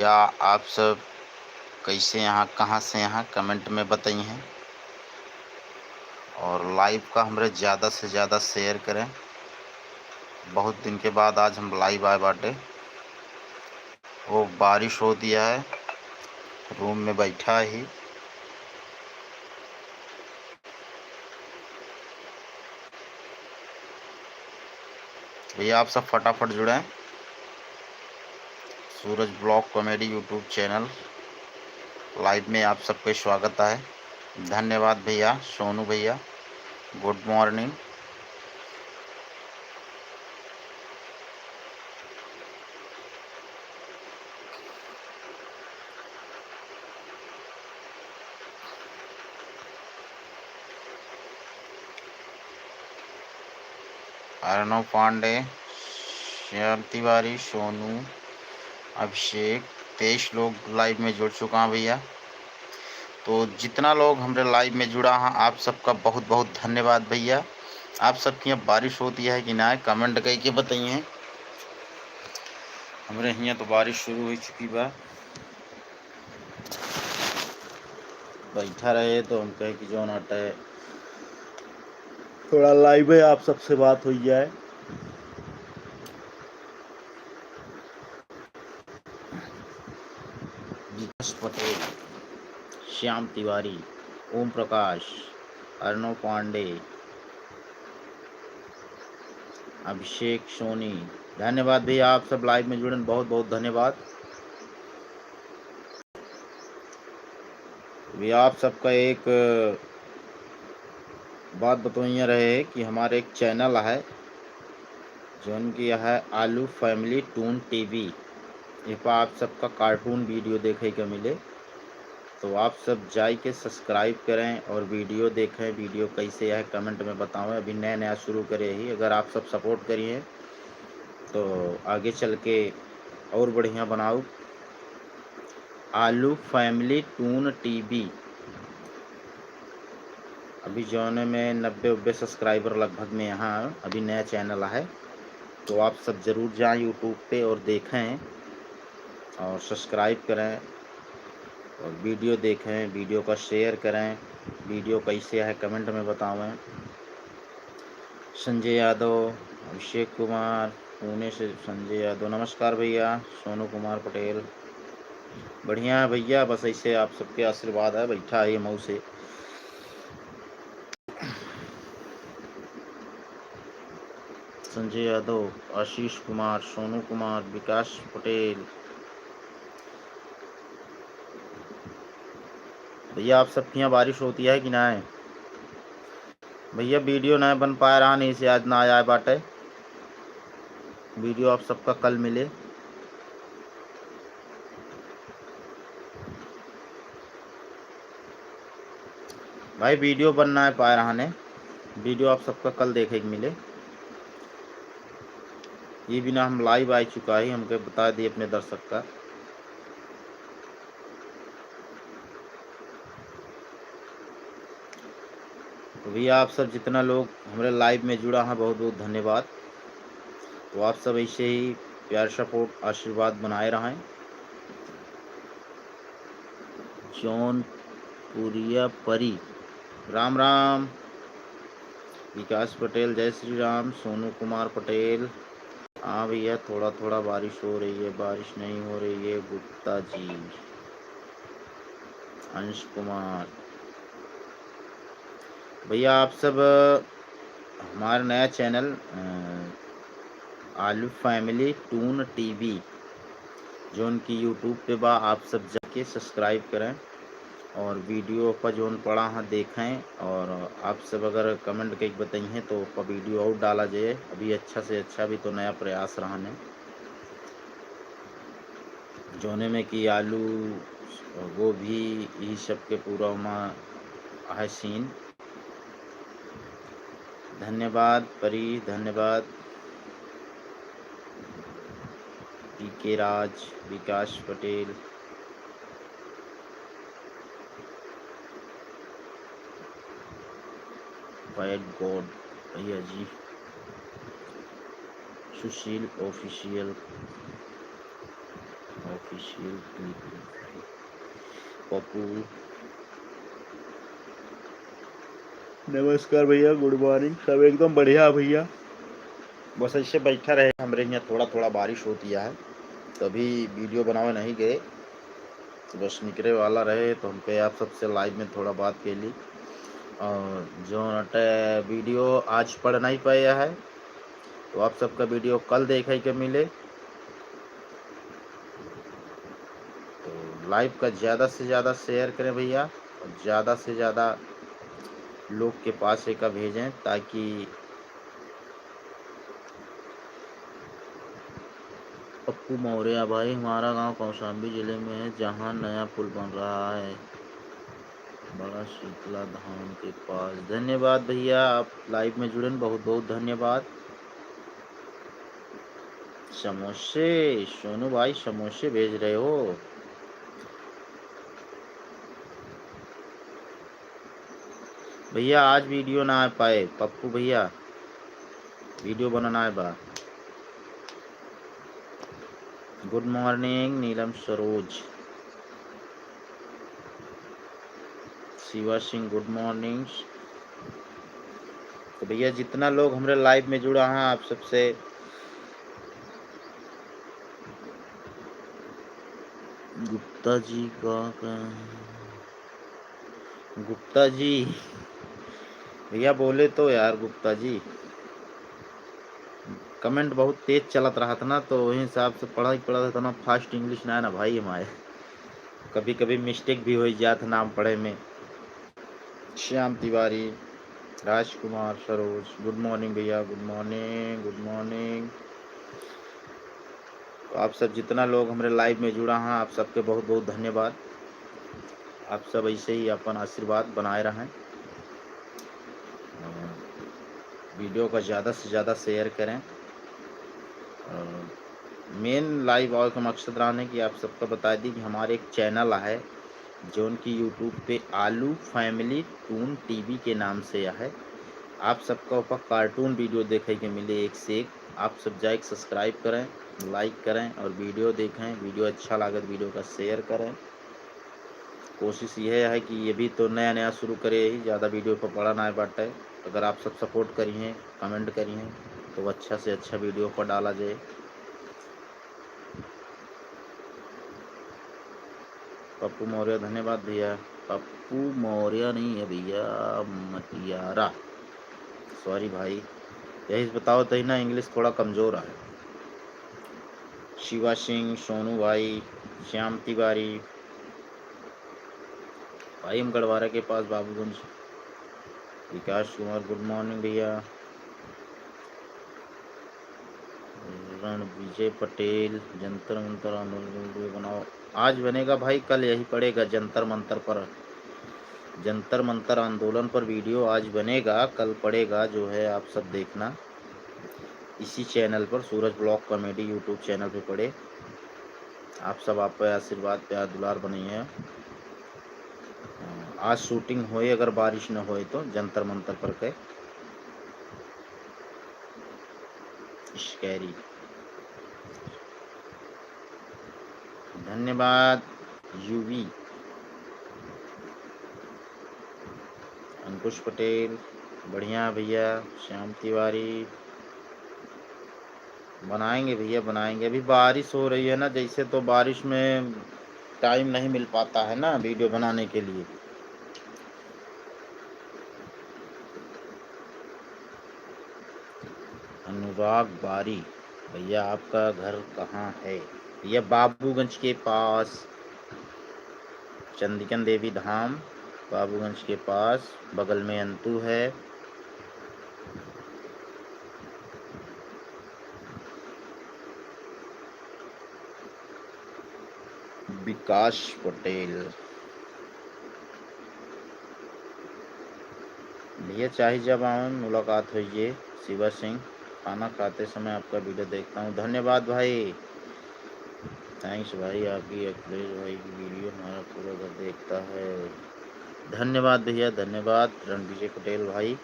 या आप सब कैसे यहाँ कहाँ से यहाँ कमेंट में बताइए और लाइव का हमरे ज़्यादा से ज़्यादा शेयर करें। बहुत दिन के बाद आज हम लाइव आए बाटे। वो बारिश हो दिया है, रूम में बैठा ही। भैया आप सब फटाफट जुड़ें। Suraj blog comedy YouTube channel live में आप सबका स्वागत है। धन्यवाद भैया। सोनू भैया गुड मॉर्निंग। अर्णव पांडे, श्याम तिवारी, सोनू, अभिषेक, 23 लोग लाइव में जुड़ चुका हैं भैया। तो जितना लोग हमारे लाइव में जुड़ा हैं आप सबका बहुत बहुत धन्यवाद भैया। आप सबके यहाँ बारिश होती है कि ना, कमेंट करके बताइए। हमारे यहाँ तो बारिश शुरू हो चुकी बा। बैठा रहे तो हम कहे कि जो नाटा है थोड़ा लाइव है आप सबसे बात हो जाए। विकास पटेल, श्याम तिवारी, ओम प्रकाश, अर्णव पांडे, अभिषेक सोनी, धन्यवाद भैया। आप सब लाइव में जुड़े बहुत बहुत धन्यवाद भैया। आप सबका एक बात बताइए रहे कि हमारे एक चैनल है जो उनकी है आलू फैमिली टून टीवी। इस पर आप सबका कार्टून वीडियो देखे के मिले, तो आप सब जाए के सब्सक्राइब करें और वीडियो देखें। वीडियो कैसे है कमेंट में बताओ। अभी नया नया शुरू करे ही, अगर आप सब सपोर्ट करिए तो आगे चल के और बढ़िया बनाओ। आलू फैमिली टून टीवी अभी जौने में 90-90 सब्सक्राइबर लगभग में यहाँ अभी नया चैनल है। तो आप सब ज़रूर जाएं यूट्यूब पे और देखें और सब्सक्राइब करें और वीडियो देखें, वीडियो का शेयर करें। वीडियो कैसे है कमेंट में बतावें। संजय यादव, अभिषेक कुमार, पुणे से संजय यादव, नमस्कार भैया। सोनू कुमार पटेल, बढ़िया है भैया। बस ऐसे आप सबके आशीर्वाद है, बैठा है मऊ से। संजय यादव, आशीष कुमार, सोनू कुमार, विकास पटेल, भैया आप सबके यहाँ बारिश होती है कि ना है भैया? वीडियो ना बन पाया रहा नहीं से आज ना आया बाटे। वीडियो आप सबका कल मिले। भाई वीडियो बनना है पाया रहा ने, वीडियो आप सबका कल देखे के मिले। ये बिना हम लाइव आ चुका है, हमको बता दिए अपने दर्शक का। तो भैया आप सब जितना लोग हमारे लाइव में जुड़ा है बहुत बहुत धन्यवाद। तो आप सब ऐसे ही प्यार सपोर्ट आशीर्वाद बनाए रहें। जौनपुरिया परी, राम राम। विकास पटेल, जय श्री राम। सोनू कुमार पटेल, हाँ भैया थोड़ा थोड़ा बारिश हो रही है, बारिश नहीं हो रही है। गुप्ता जी, अंश कुमार, भैया आप सब हमारा नया चैनल आलू फैमिली टून टीवी जो उनकी यूट्यूब पे बा, आप सब जाके सब्सक्राइब करें और वीडियो पर जो पड़ा है देखें। और आप सब अगर कमेंट के बताइए तो वीडियो और डाला जाए। अभी अच्छा से अच्छा भी तो नया प्रयास रहने जोने में कि आलू गोभी यही सब के पूरा वहाँ है सीन। धन्यवाद परी, धन्यवाद पीके राज, विकास पटेल, वाइट गॉड भैया जी, सुशील ऑफिशियल, ऑफिशियल क्लिप पप्पू। नमस्कार भैया, गुड मॉर्निंग, सब एकदम बढ़िया भैया। बस ऐसे बैठा रहे, हमारे यहाँ थोड़ा थोड़ा बारिश होती है, तभी वीडियो बनावे नहीं गए, तो बस निकले वाला रहे तो हम कहे आप सबसे लाइव में थोड़ा बात के ली। और जो वीडियो आज पढ़ नहीं पाया है तो आप सबका वीडियो कल देखे के मिले, तो लाइव का ज़्यादा से ज़्यादा शेयर करें भैया, और ज़्यादा से ज़्यादा लोग के पास एक भेजें, ताकि पप्पू मौर्य भाई, हमारा गांव कौशाम्बी जिले में है, जहां नया पुल बन रहा है बड़ा शीतला धाम के पास। धन्यवाद भैया, आप लाइव में जुड़े, बहुत बहुत धन्यवाद। समोसे, सोनू भाई समोसे भेज रहे हो? भैया आज वीडियो ना आ पाए, पप्पू भैया वीडियो बनाना है बा। गुड मॉर्निंग नीलम सरोज, शिवा सिंह गुड मॉर्निंग। तो भैया जितना लोग हमारे लाइव में जुड़ा हैं, आप सबसे गुप्ता जी का गुप्ता जी भैया बोले तो यार, गुप्ता जी कमेंट बहुत तेज चलत रहा था ना, तो वही हिसाब से पढ़ा ही पढ़ा था ना, फास्ट इंग्लिश ना है ना भाई हमारे, कभी कभी मिस्टेक भी हो जाता नाम पढ़े में। श्याम तिवारी, राजकुमार सरोज गुड मॉर्निंग भैया, गुड मॉर्निंग गुड मॉर्निंग। तो आप सब जितना लोग हमारे लाइव में जुड़ा हैं, आप सबके बहुत बहुत धन्यवाद। आप सब ऐसे ही अपन आशीर्वाद बनाए रहें, वीडियो का ज़्यादा से ज़्यादा शेयर करें। मेन लाइव और का मकसद रहा है कि आप सबको बता दी कि हमारे एक चैनल है जो उनकी यूट्यूब पे आलू फैमिली टून टीवी के नाम से है। आप सबका ऊपर कार्टून वीडियो देखे के मिले एक से एक, आप सब जाए सब्सक्राइब करें, लाइक करें और वीडियो देखें। वीडियो अच्छा लगे तो वीडियो का शेयर करें। कोशिश यह है कि ये भी तो नया नया शुरू करे ही, ज़्यादा वीडियो पर पड़ा ना बाटे। अगर आप सब सपोर्ट करिए, कमेंट करिए, तो अच्छा से अच्छा वीडियो पर डाला जाए। पप्पू मौर्य धन्यवाद भैया। पप्पू मौर्य नहीं है भैया, मटियारा, सॉरी भाई, यही बताओ तो ही ना, इंग्लिश थोड़ा कमज़ोर है। शिवा सिंह, सोनू भाई, श्याम तिवारी भाई, हम गढ़वारा के पास बाबूगंज। विकास कुमार गुड मॉर्निंग भैया। रणविजय पटेल, जंतर मंतर आंदोलन बनाओ, आज बनेगा भाई, कल यही पड़ेगा जंतर मंतर पर, जंतर मंतर आंदोलन पर वीडियो आज बनेगा, कल पड़ेगा जो है, आप सब देखना इसी चैनल पर, सूरज ब्लॉग कॉमेडी यूट्यूब चैनल पे पड़े। आप सब आप पे आशीर्वाद प्यार दुलार बनी है। आज शूटिंग होए, अगर बारिश न होए तो जंतर मंतर पर के स्कैरी। धन्यवाद यूवी, अंकुश पटेल बढ़िया भैया। श्याम तिवारी बनाएंगे भैया, बनाएंगे। अभी बारिश हो रही है ना जैसे, तो बारिश में टाइम नहीं मिल पाता है ना वीडियो बनाने के लिए। अनुराग बारी भैया, आपका घर कहाँ है? भैया बाबूगंज के पास, चंदिकन देवी धाम, बाबूगंज के पास, बगल में अंतु है। विकास पटेल भैया, चाहे जब आऊँ मुलाकात होइए। शिवा सिंह, खाना खाते समय आपका वीडियो देखता हूँ। धन्यवाद भाई, थैंक्स भाई, आपकी अखिलेश भाई की वीडियो हमारा पूरा घर देखता है। धन्यवाद भैया, धन्यवाद रणविजय पटेल भाई।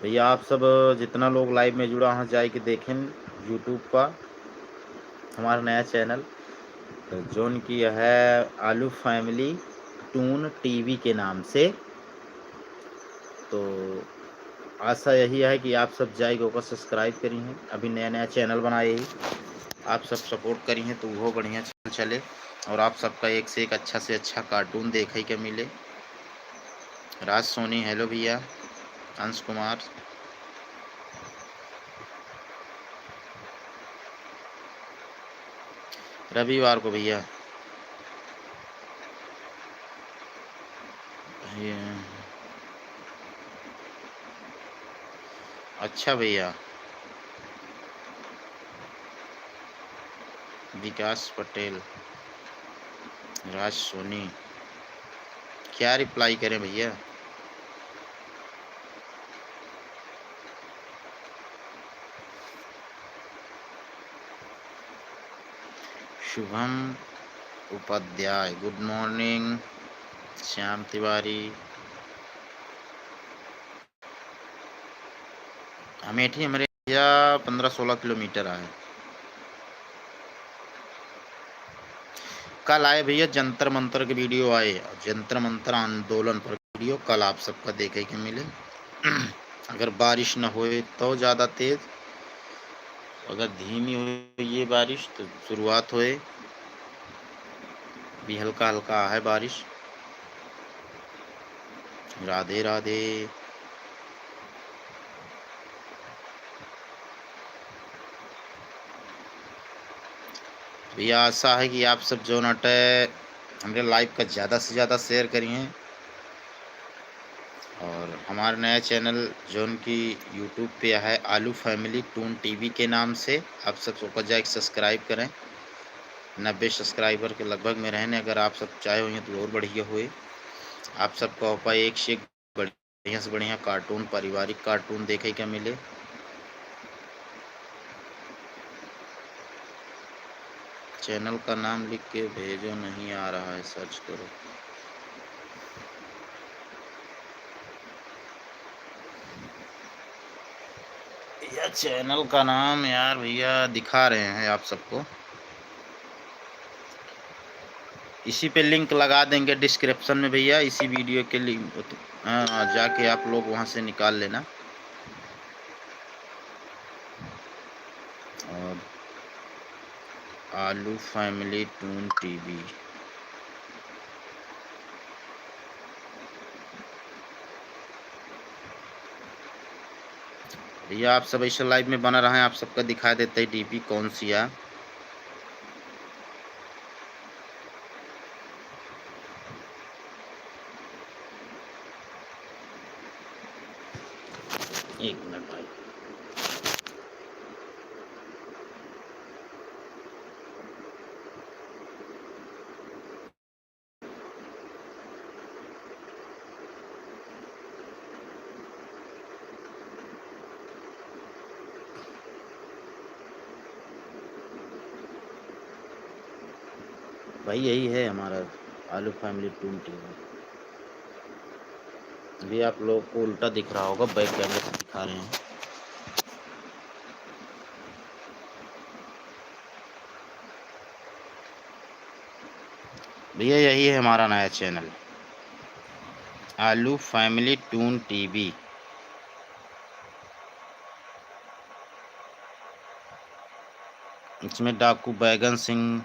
भैया आप सब जितना लोग लाइव में जुड़ा, वहाँ जाए के देखें यूट्यूब पर, हमारा नया चैनल जोन की है आलू फैमिली टून टीवी के नाम से। तो आशा यही है कि आप सब जाइए ओकर सब्सक्राइब करी हैं, अभी नया नया चैनल बनाए ही आप सब सपोर्ट करी हैं तो वो बढ़िया चले और आप सबका एक से एक अच्छा से अच्छा कार्टून देखे के मिले। राज सोनी हेलो भैया, अंश कुमार रविवार को भैया ये अच्छा भैया। विकास पटेल, राज सोनी, क्या रिप्लाई करें भैया? Shubham Upadhyay good morning. श्याम तिवारी, अमेठी हमारे भैया 15-16 किलोमीटर आए। कल आए भैया जंतर मंतर के वीडियो आए, जंतर मंतर आंदोलन पर वीडियो कल आप सबका देखे के मिले। अगर बारिश न होए तो ज़्यादा तेज, अगर धीमी हो ये बारिश तो शुरुआत होए भी हल्का हल्का है बारिश। राधे राधे। भैया आशा है कि आप सब जो नट हमारे लाइव का ज़्यादा से ज़्यादा शेयर करिए और हमारा नया चैनल जो उनकी यूट्यूब पे है आलू फैमिली टून टीवी के नाम से, आप सब ऊपर जाकर सब्सक्राइब करें। 90 सब्सक्राइबर के लगभग में रहने, अगर आप सब चाहे हुए तो और बढ़िया हुए। आप सबका उपाय एक से एक बढ़िया से बढ़िया कार्टून, पारिवारिक कार्टून देखे के मिले। चैनल का नाम लिख के भेजो, नहीं आ रहा है, सर्च करो। यह चैनल का नाम यार भैया दिखा रहे हैं आप सबको, इसी पे लिंक लगा देंगे डिस्क्रिप्शन में भैया, इसी वीडियो के लिंक जाके आप लोग वहां से निकाल लेना। और आलू फैमिली टून टीवी, भैया आप सब ऐसे लाइव में बना रहे हैं, आप सबका दिखा देते हैं डीपी कौन सी है। एक मिनट भाई, भाई यही है हमारा आलू फैमिली टून टीवी। अभी आप लोग को उल्टा दिख रहा होगा, बैक कैमरे से दिखा रहे हैं। भैया यही है हमारा नया चैनल आलू फैमिली टून टीवी। इसमें डाकू बैगन सिंह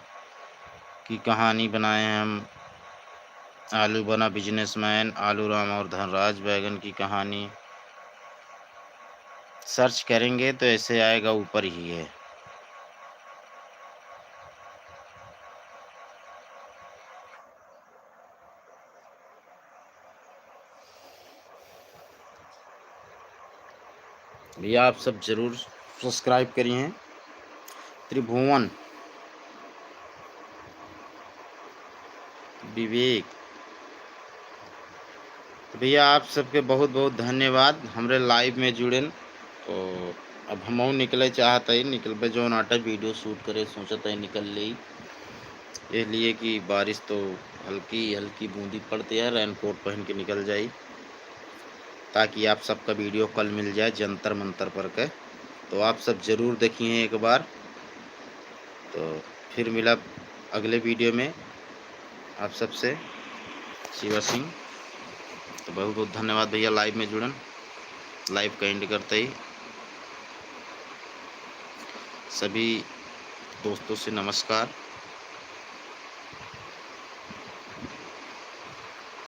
की कहानी बनाए हैं हम, आलू बना बिजनेसमैन, आलू राम और धनराज बैगन की कहानी। सर्च करेंगे तो ऐसे आएगा, ऊपर ही है। भैया आप सब जरूर सब्सक्राइब करिए। त्रिभुवन, विवेक, तो भैया आप सबके बहुत बहुत धन्यवाद हमारे लाइव में जुड़े। तो अब हम निकले चाहते ही निकल जो नाटक वीडियो शूट करे सोचते ही निकल ली, इसलिए कि बारिश तो हल्की हल्की बूंदी पड़ती है, रेनकोट पहन के निकल जाए ताकि आप सबका वीडियो कल मिल जाए जंतर मंतर पर के। तो आप सब ज़रूर देखिए एक बार, तो फिर मिला अगले वीडियो में आप सबसे, शिवा सिंह। तो बहुत बहुत धन्यवाद भैया लाइव में जुड़न। लाइव का एंड करते ही सभी दोस्तों से नमस्कार।